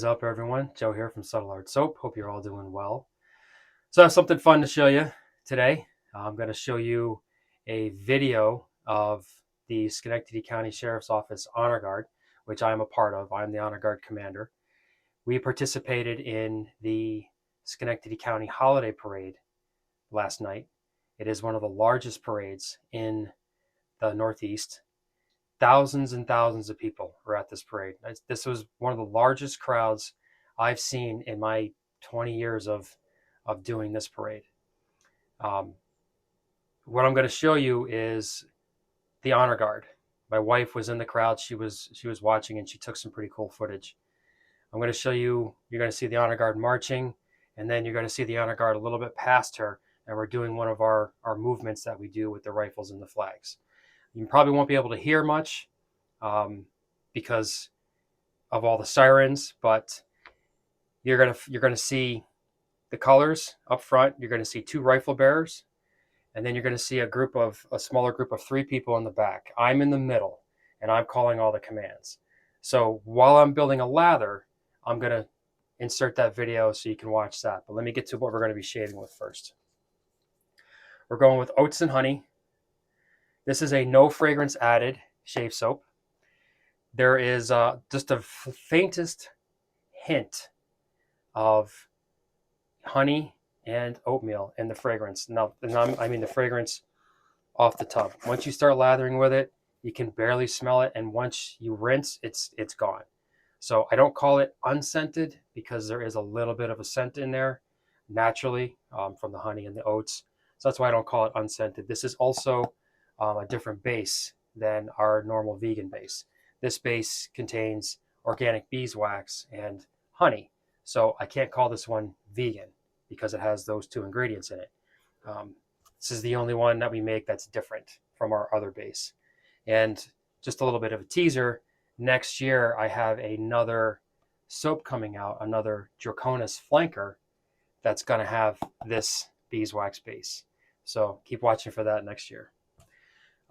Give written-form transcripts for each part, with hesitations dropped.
up, everyone? Joe here from Subtle Art Soap. Hope you're all doing well. So I have something fun to show you today. I'm going to show you a video of the Schenectady County Sheriff's Office Honor Guard, which I am a part of. I'm the Honor Guard Commander. We participated in the Schenectady County Holiday Parade last night. It is one of the largest parades in the Northeast. Thousands and thousands of people were at this parade. This was one of the largest crowds I've seen in my 20 years of doing this parade. What I'm going to show you is the Honor Guard. My wife was in the crowd. She was watching, and she took some pretty cool footage. I'm going to show you, you're going to see the Honor Guard marching, and then you're going to see the Honor Guard a little bit past her, and we're doing one of our movements that we do with the rifles and the flags. You probably won't be able to hear much because of all the sirens, but you're gonna see the colors up front. You're gonna see two rifle bearers, and then you're gonna see a smaller group of 3 people in the back. I'm in the middle, and I'm calling all the commands. So while I'm building a lather, I'm gonna insert that video so you can watch that. But let me get to what we're gonna be shaving with first. We're going with Oats and Honey. This is a no fragrance added shave soap. There is just a faintest hint of honey and oatmeal in the fragrance. Now, I mean the fragrance off the tub. Once you start lathering with it, you can barely smell it, and once you rinse, it's gone. So I don't call it unscented because there is a little bit of a scent in there naturally from the honey and the oats. So that's why I don't call it unscented. This is also a different base than our normal vegan base. This base contains organic beeswax and honey. So I can't call this one vegan because it has those 2 ingredients in it. This is the only one that we make that's different from our other base. And just a little bit of a teaser, next year I have another soap coming out, another Draconis flanker that's gonna have this beeswax base. So keep watching for that next year.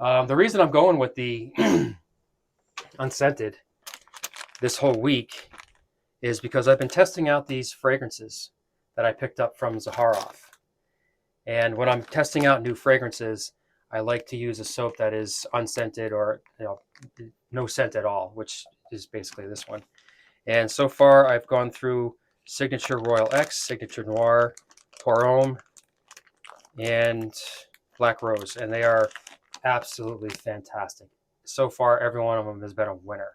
The reason I'm going with the unscented this whole week is because I've been testing out these fragrances that I picked up from Zaharoff. And when I'm testing out new fragrances, I like to use a soap that is unscented or no scent at all, which is basically this one. And so far I've gone through Signature Royal X, Signature Noir, Pour Homme, and Black Rose, and they are absolutely fantastic. So far, every one of them has been a winner.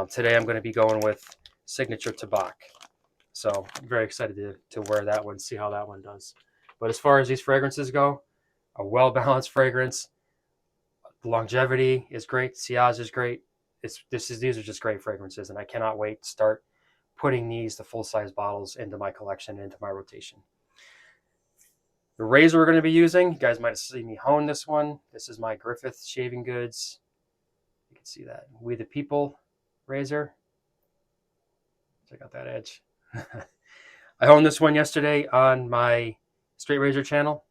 Today, I'm going to be going with Signature Tabac. So I'm very excited to wear that one, see how that one does. But as far as these fragrances go, a well-balanced fragrance. The longevity is great. Sillage is great. These are just great fragrances, and I cannot wait to start putting the full-size bottles into my collection, into my rotation. The razor we're going to be using, you guys might have seen me hone this one. This is my Griffith Shaving Goods. You can see that. We the People razor. Check out that edge. I honed this one yesterday on my Straight Razor channel.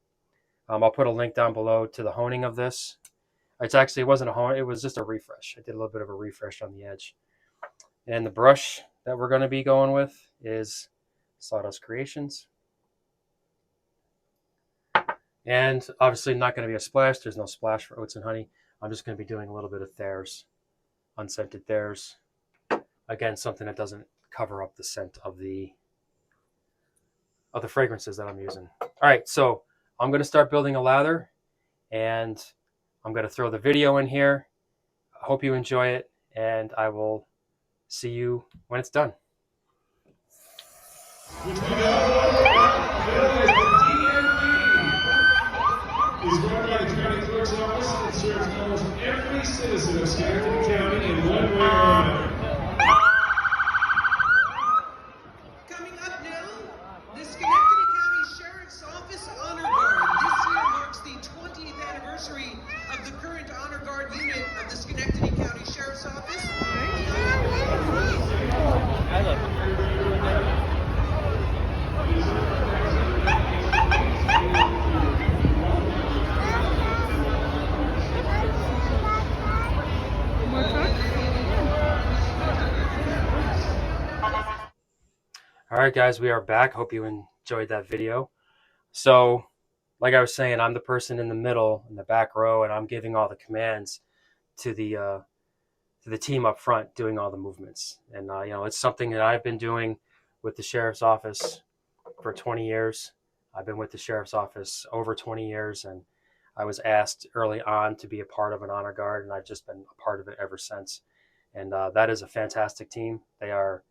I'll put a link down below to the honing of this. It wasn't a hone, it was just a refresh. I did a little bit of a refresh on the edge. And the brush that we're going to be going with is Sawdust Creations. And obviously not going to be a splash. There's no splash for Oats and Honey. I'm just going to be doing a little bit of Thayer's, unscented Thayer's. Again, something that doesn't cover up the scent of the fragrances that I'm using. All right, so I'm going to start building a lather, and I'm going to throw the video in here. I hope you enjoy it, and I will see you when it's done. Is run by the county clerk's office and serves almost every citizen of Schenectady County in one way or another. Coming up now, the Schenectady County Sheriff's Office Honor Guard. This year marks the 20th anniversary of the current Honor Guard unit of the Schenectady County Sheriff's Office. All right, guys, we are back. Hope you enjoyed that video. So, like I was saying, I'm the person in the middle, in the back row, and I'm giving all the commands to the team up front, doing all the movements. And it's something that I've been doing with the sheriff's office for 20 years. I've been with the sheriff's office over 20 years, and I was asked early on to be a part of an honor guard, and I've just been a part of it ever since. And that is a fantastic team. They are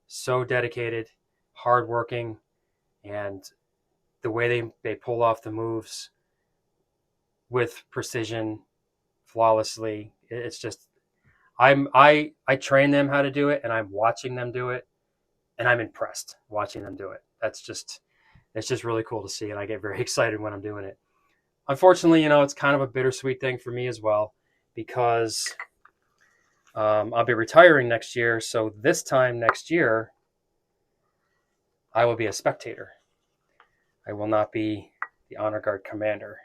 so dedicated, hardworking, and the way they pull off the moves with precision, flawlessly. It's just I train them how to do it, and I'm watching them do it, and I'm impressed watching them do it. It's just really cool to see, and I get very excited when I'm doing it. Unfortunately, it's kind of a bittersweet thing for me as well because I'll be retiring next year. So this time next year, I will be a spectator. I will not be the honor guard commander.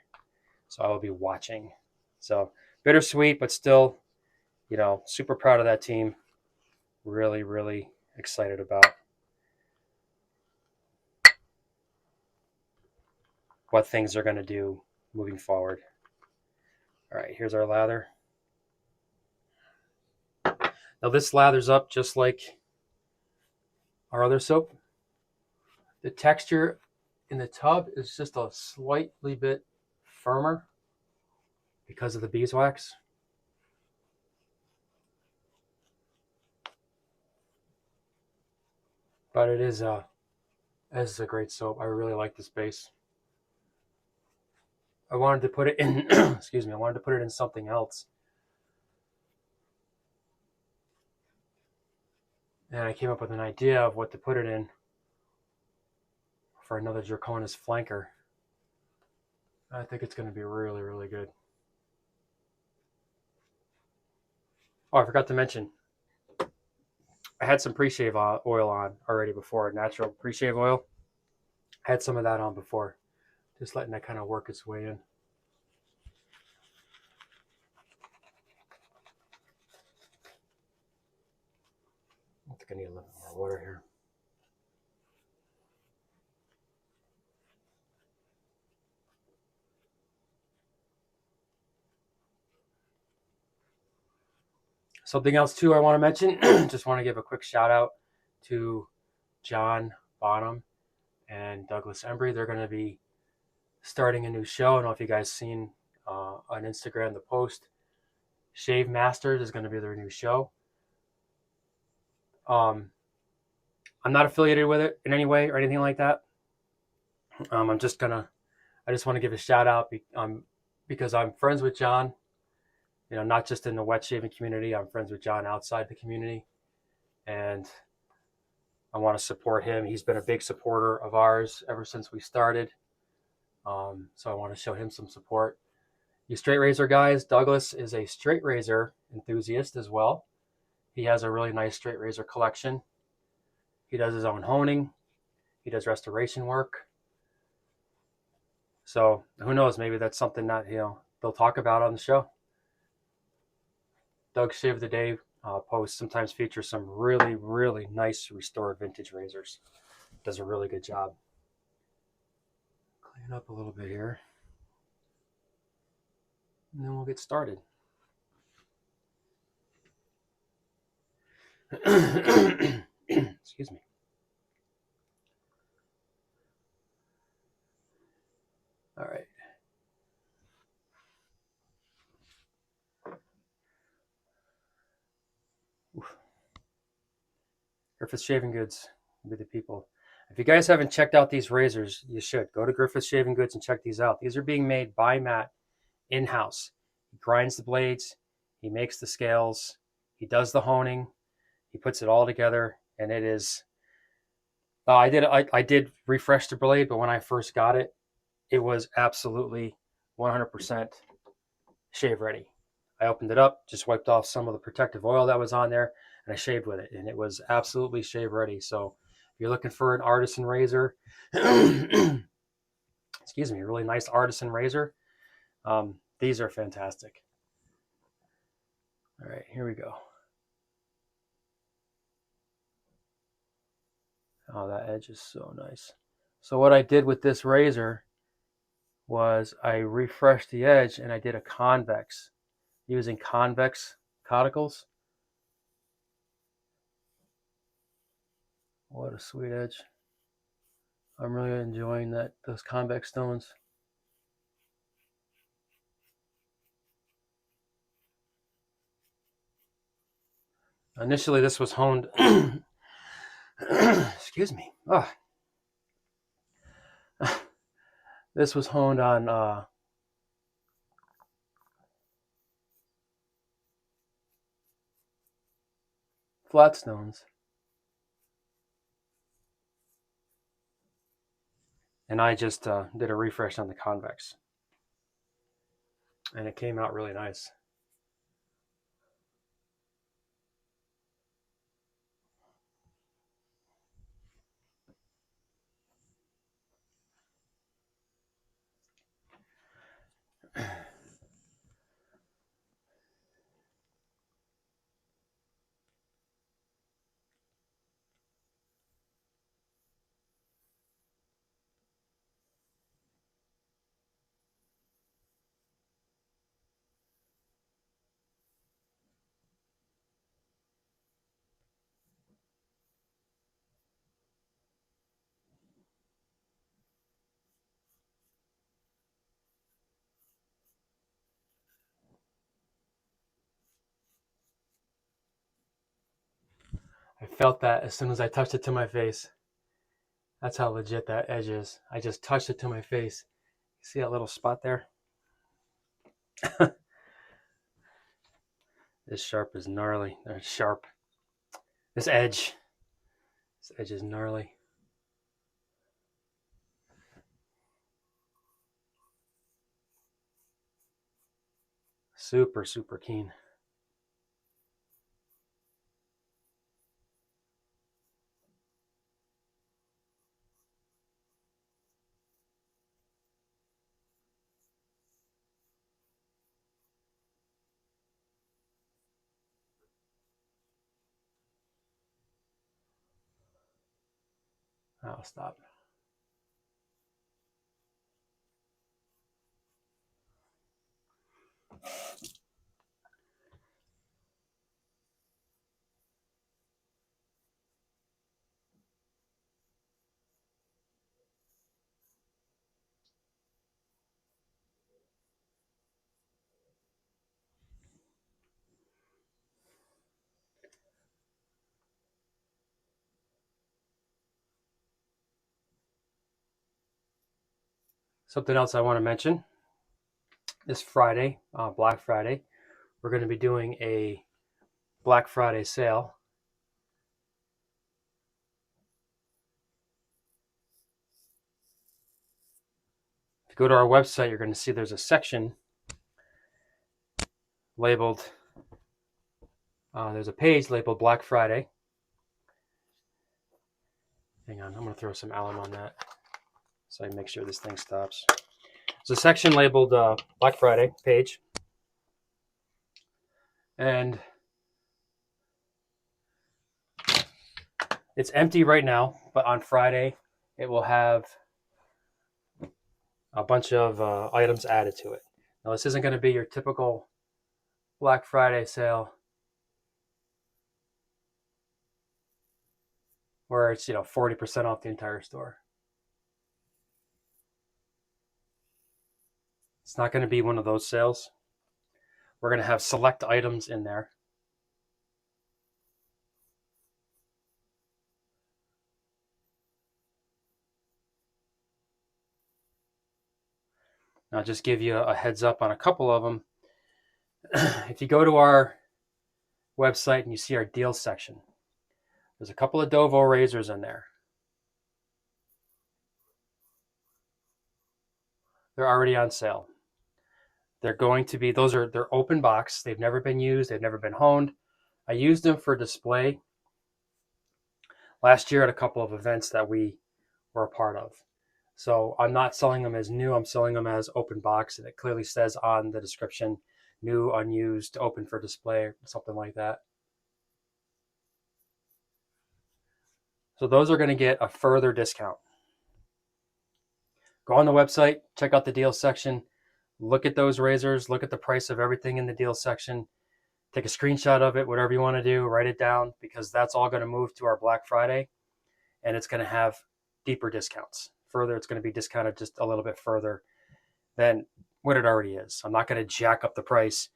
So I will be watching. So bittersweet, but still, super proud of that team. Really, really excited about what things are going to do moving forward. All right, here's our lather. Now this lathers up just like our other soap. The texture in the tub is just a slightly bit firmer because of the beeswax. But it is a great soap. I really like this base. I wanted to put it in excuse me, I wanted to put it in something else. And I came up with an idea of what to put it in for another Draconis flanker. I think it's going to be really, really good. Oh, I forgot to mention, I had some pre-shave oil on already before, natural pre-shave oil. I had some of that on before, just letting that kind of work its way in. I think I need a little more water here. Something else too I want to mention, just want to give a quick shout out to John Bonham and Douglas Embry. They're going to be starting a new show. I don't know if you guys seen on Instagram the post. Shave Masters is going to be their new show. I'm not affiliated with it in any way or anything like that. I just want to give a shout out because I'm friends with John. Not just in the wet shaving community. I'm friends with John outside the community, and I want to support him. He's been a big supporter of ours ever since we started. So I want to show him some support. You straight razor guys, Douglas is a straight razor enthusiast as well. He has a really nice straight razor collection. He does his own honing. He does restoration work. So who knows? Maybe that's something that they'll talk about on the show. Doug's Shave of the Day posts sometimes feature some really, really nice restored vintage razors. Does a really good job. Clean up a little bit here. And then we'll get started. Excuse me. All right. Griffith Shaving Goods will be the people. If you guys haven't checked out these razors, you should. Go to Griffith Shaving Goods and check these out. These are being made by Matt in-house. He grinds the blades. He makes the scales. He does the honing. He puts it all together, and it is... I did refresh the blade, but when I first got it, it was absolutely 100% shave ready. I opened it up, just wiped off some of the protective oil that was on there, and I shaved with it, and it was absolutely shave ready. So if you're looking for an artisan razor, excuse me, a really nice artisan razor, these are fantastic. All right, here we go. Oh, that edge is so nice. So what I did with this razor was I refreshed the edge and I did a convex, using convex cauticles. What a sweet edge. I'm really enjoying those convex stones. Initially this was honed excuse me. Oh. This was honed on flat stones. And I just did a refresh on the convex. And it came out really nice. I felt that as soon as I touched it to my face. That's how legit that edge is. I just touched it to my face. See that little spot there? This sharp is gnarly. They're sharp. This edge is gnarly. Super, super keen. I'll stop. Something else I want to mention. This Friday, Black Friday, we're going to be doing a Black Friday sale. If you go to our website, you're going to see there's a section labeled, there's a page labeled Black Friday. Hang on, I'm going to throw some alum on that so I make sure this thing stops. There's a section labeled Black Friday page. And it's empty right now, but on Friday it will have a bunch of items added to it. Now this isn't going to be your typical Black Friday sale where it's 40% off the entire store. It's not going to be one of those sales. We're going to have select items in there. I'll just give you a heads up on a couple of them. If you go to our website and you see our deals section, there's a couple of Dovo razors in there. They're already on sale. They're going to be, they're open box. They've never been used. They've never been honed. I used them for display last year at a couple of events that we were a part of. So I'm not selling them as new. I'm selling them as open box, and it clearly says on the description, new, unused, open for display, or something like that. So those are going to get a further discount. Go on the website, check out the deal section, look at those razors, look at the price of everything in the deal section, take a screenshot of it, whatever you want to do, write it down, because that's all going to move to our Black Friday, and it's going to have deeper discounts. Further, it's going to be discounted just a little bit further than what it already is. I'm not going to jack up the price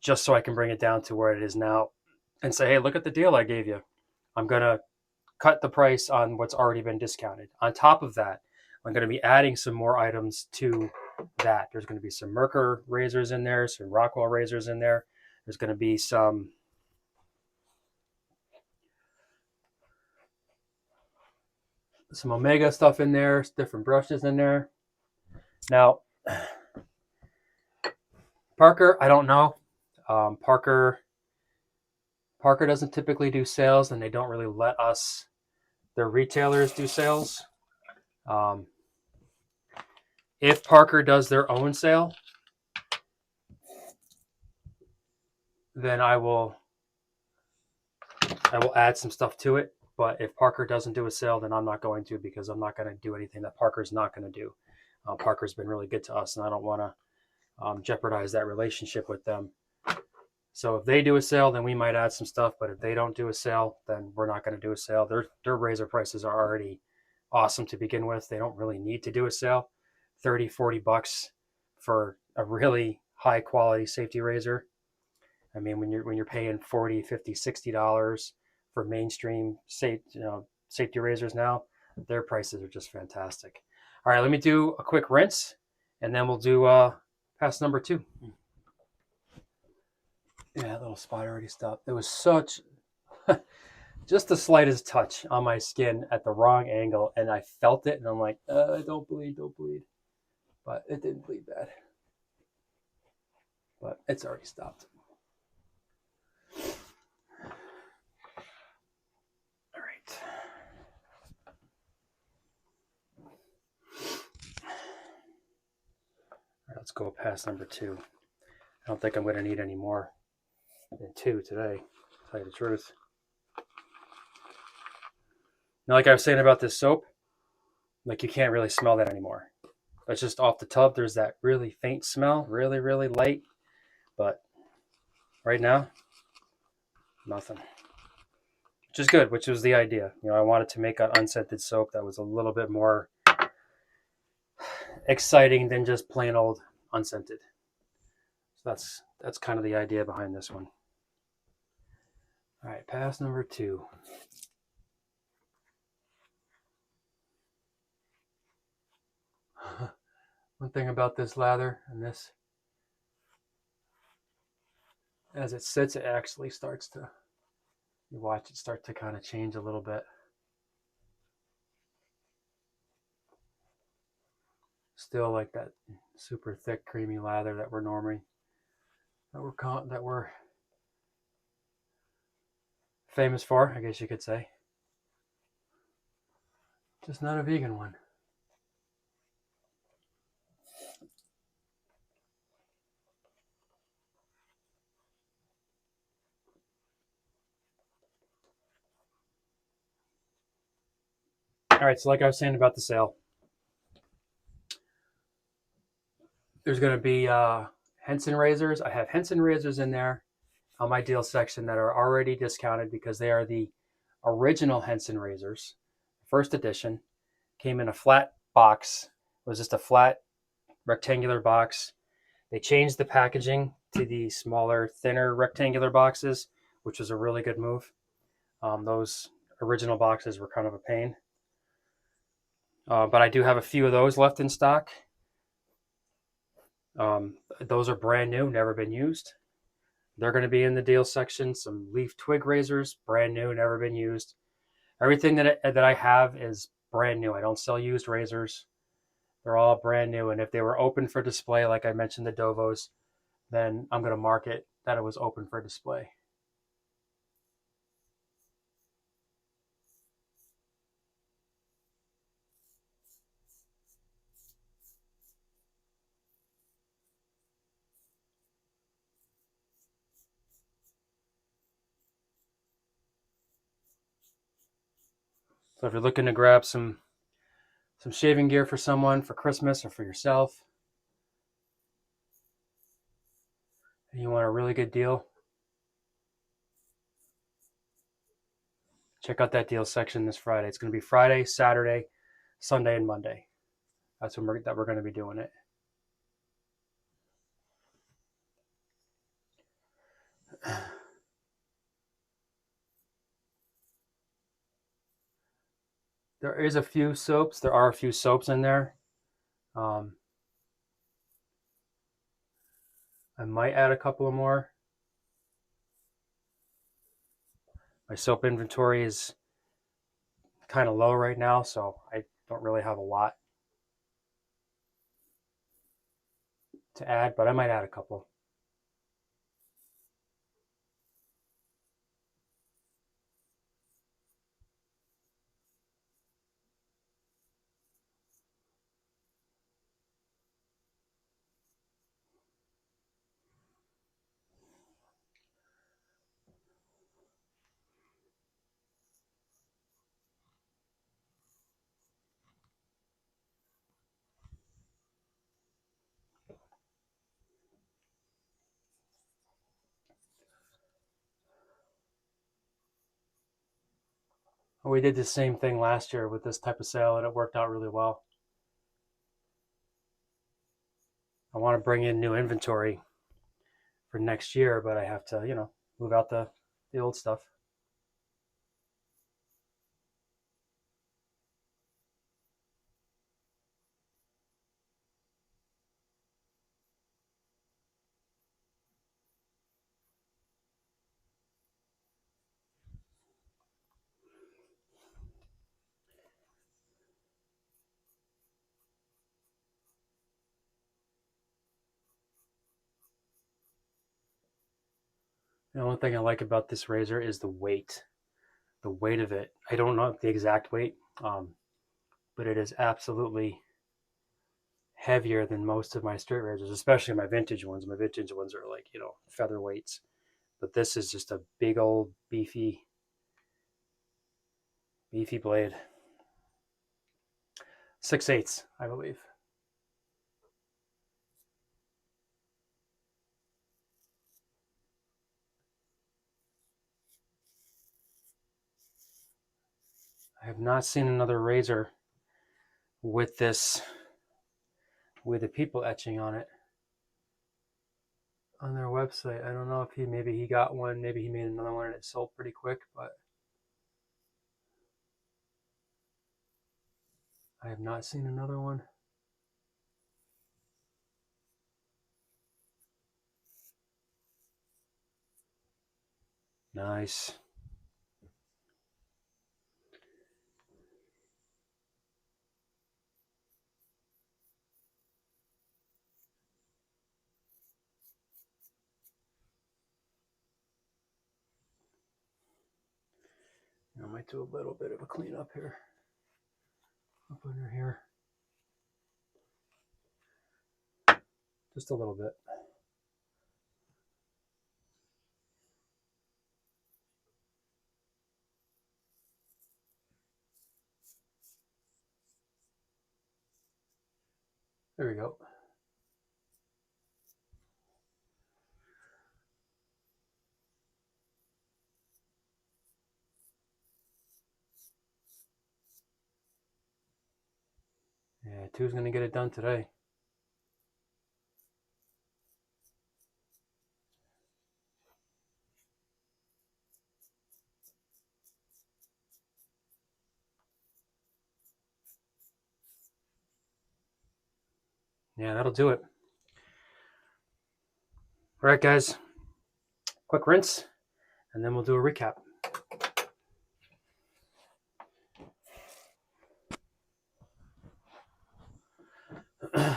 just so I can bring it down to where it is now and say, hey, look at the deal I gave you. I'm going to cut the price on what's already been discounted. On top of that, I'm going to be adding some more items to that. There's going to be some Merkur razors in there, some Rockwell razors in there. There's going to be some Omega stuff in there, different brushes in there. Now, Parker, I don't know. Parker doesn't typically do sales, and they don't really let us, their retailers, do sales. If Parker does their own sale, then I will add some stuff to it. But if Parker doesn't do a sale, then I'm not going to, because I'm not going to do anything that Parker's not going to do. Parker's been really good to us, and I don't want to jeopardize that relationship with them. So if they do a sale, then we might add some stuff. But if they don't do a sale, then we're not going to do a sale. Their razor prices are already awesome to begin with. They don't really need to do a sale. $30-$40 for a really high quality safety razor. I mean, when you're paying $40, $50, $60 for mainstream safety razors now, their prices are just fantastic. All right, let me do a quick rinse, and then we'll do pass number 2. Yeah, that little spot already stopped. There was such just the slightest touch on my skin at the wrong angle, and I felt it, and I'm like, don't bleed. But it didn't bleed bad. But it's already stopped. All right. All right, let's go past number 2. I don't think I'm going to need any more than 2 today, to tell you the truth. Now, like I was saying about this soap, like you can't really smell that anymore. It's just off the tub. There's that really faint smell, really, really light. But right now, nothing. Which is good, which was the idea. I wanted to make an unscented soap that was a little bit more exciting than just plain old unscented. So that's kind of the idea behind this one. All right, pass number 2. One thing about this lather and this, as it sits, it actually starts to, you watch it start to kind of change a little bit. Still like that super thick, creamy lather that we're famous for, I guess you could say. Just not a vegan one. All right, so like I was saying about the sale, there's going to be Henson razors. I have Henson razors in there on my deal section that are already discounted because they are the original Henson razors. First edition. Came in a flat box. It was just a flat rectangular box. They changed the packaging to the smaller, thinner rectangular boxes, which was a really good move. Those original boxes were kind of a pain. But I do have a few of those left in stock. Those are brand new, never been used. They're going to be in the deal section. Some leaf twig razors, brand new, never been used. Everything that I have is brand new. I don't sell used razors. They're all brand new. And if they were open for display, like I mentioned the Dovos, then I'm going to mark it that it was open for display. So if you're looking to grab some shaving gear for someone for Christmas or for yourself, and you want a really good deal, check out that deal section this Friday. It's going to be Friday, Saturday, Sunday, and Monday. That's when we're going to be doing it. There is a few soaps. There are a few soaps in there. I might add a couple of more. My soap inventory is kind of low right now, so I don't really have a lot to add, but I might add a couple. We did the same thing last year with this type of sale, and it worked out really well. I want to bring in new inventory for next year, but I have to, move out the old stuff. The only thing I like about this razor is the weight. The weight of it. I don't know the exact weight, but it is absolutely heavier than most of my straight razors, especially my vintage ones. My vintage ones are like, featherweights. But this is just a big old beefy blade. 6/8, I believe. I have not seen another razor with this, with the people etching on it on their website. I don't know if maybe he got one, maybe he made another one and it sold pretty quick, but I have not seen another one. Nice. I might do a little bit of a cleanup here. Up under here. Just a little bit. There we go. Yeah, two's gonna get it done today. Yeah, that'll do it. All right, guys. Quick rinse, and then we'll do a recap. Yeah,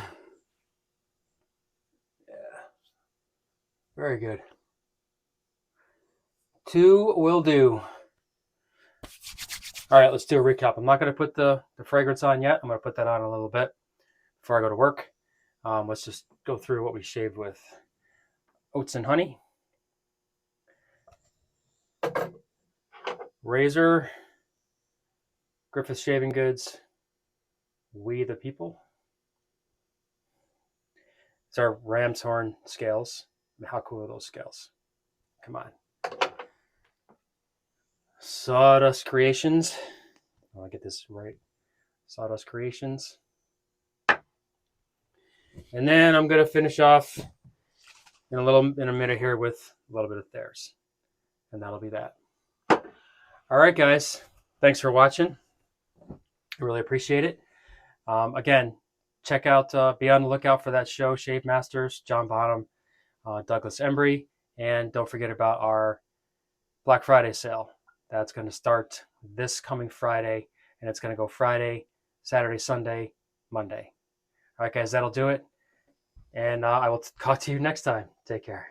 very good. 2 will do. All right, let's do a recap. I'm not going to put the fragrance on yet. I'm going to put that on a little bit before I go to work. Let's just go through what we shaved with. Oats and honey. Razor Griffith Shaving Goods, We the People. It's our ram's horn scales. How cool are those scales? Come on. Sawdust Creations. I'll get this right. Sawdust Creations. And then I'm going to finish off in a minute here with a little bit of Thayer's. And that'll be that. All right, guys. Thanks for watching. I really appreciate it. Again, check out, be on the lookout for that show, Shave Masters, John Bonham, Douglas Embry. And don't forget about our Black Friday sale. That's going to start this coming Friday. And it's going to go Friday, Saturday, Sunday, Monday. All right, guys, that'll do it. And I will talk to you next time. Take care.